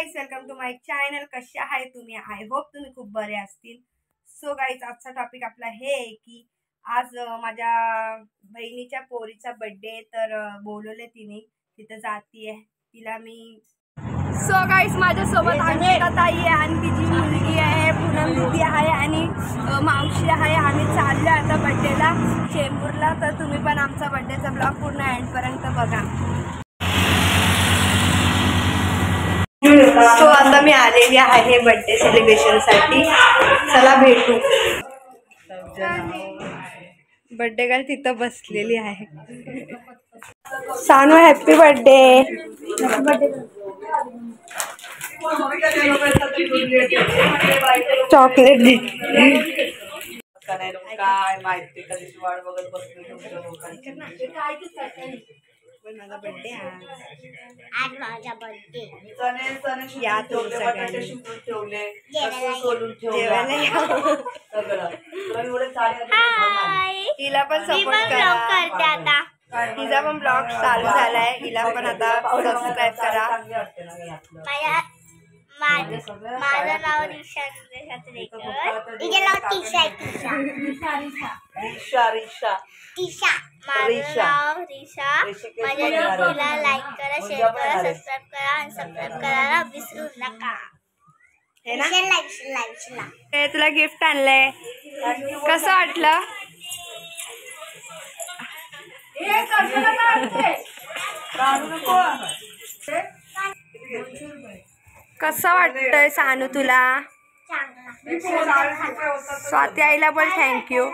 Guys, welcome to my channel. कसे आहे तुम्ही? आय होप तुम्ही खूप बरे असतील. सो गाईज, आजचा टॉपिक आपला हे आहे की आज माझ्या बहिणीच्या पोरीचा बर्थडे, तर बोलवले तिने, तिथं जातीये तिला मी. सो गाईज, माझ्यासोबत अंकिता ताई आहे आणि तिची मुलगी आहे, पूनम दीदी आहे आणि मावशी आहे. आम्ही चाललो आता बर्थडेला चेंबूरला, तर तुम्ही पण आमचा बर्थडेचा ब्लॉग पूर्ण एंडपर्यंत बघा. सो आता मी आलेली आहे बर्थडे सेलिब्रेशनसाठी. चला भेटू. बर्थडे गर्ल तिथं बसलेली आहे. Sanu happy birthday. चॉकलेट दे. काय माहिती कधीची वाट बघत बसली. माझा बर्थडे आज माझा बर्थडे. या तुम्ही सगळ्यांनी ठेवले हिला पण सपोर्ट करा. हिचा पण ब्लॉग चालू झालाय. हिला पण आता सबस्क्राईब करा. माझं नाव रिशा माझ्या व्हिडिओला लाईक करा, शेअर करा, सबस्क्राईब करा आणि सबस्क्राईब करायला विसरू नका. तुला गिफ्ट आणलंय, कसं वाटलं? कसं वाटतंय सानू तुला? स्वाती आईला पण थँक्यू.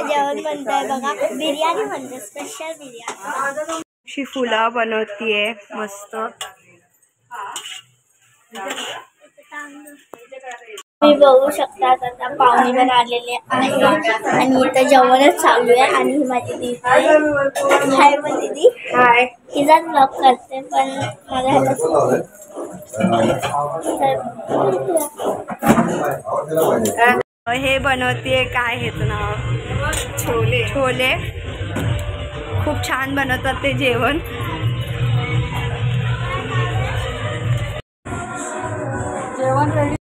जेवण बनतंय बघा, बिर्याणी म्हणते, स्पेशल बिर्याणी. अशी फुलं बनवतीये मस्त. तुम्ही बघू शकता आता पाहुणे पण आलेले आहे आणि इथं जेवणच चालू आहे. आणि ही माझी दीदी हाय. पण दीदी हाय, तिचाच ब्लॉग करते, पण माझ्या हे बनवतीये काय हेच नाव? छोले. छोले खूप छान बनवतात ते जेवण. जेवण रेडी.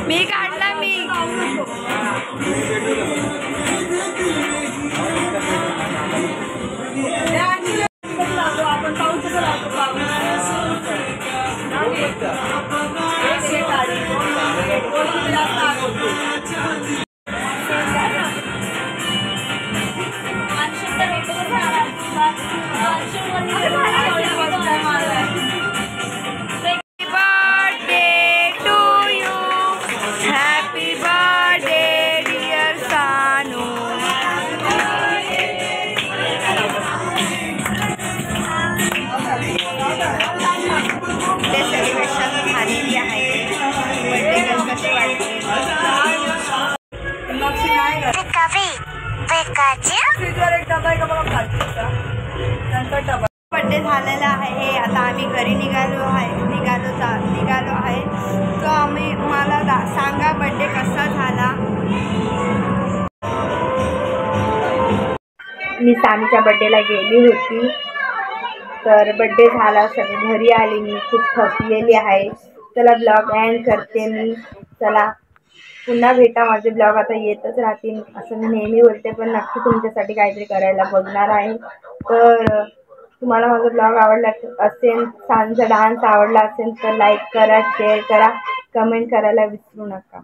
मी काढला मी. बर्थडे झालेला आहे. आता आम्ही घरी निघालो आहे. तो आम्ही मला सांगा बर्थडे कसा झाला. मी सामीच्या बर्थडेला गेली होती. तर बर्थडे झाला, सगळे घरी आली. मी खूप थकलेली आहे. चला ब्लॉग एंड करते मी. चला पुन्हा भेटा. माझे ब्लॉग आता येतच राहतील असं मी नेहमी बोलते, पण नक्की तुमच्यासाठी काहीतरी करायला बघणार आहे. तर तुम्हाला माझा ब्लॉग आवडला असेल, सामीचा डान्स आवडला असेल तर लाईक करा, शेअर करा, कमेंट करायला विसरू नका.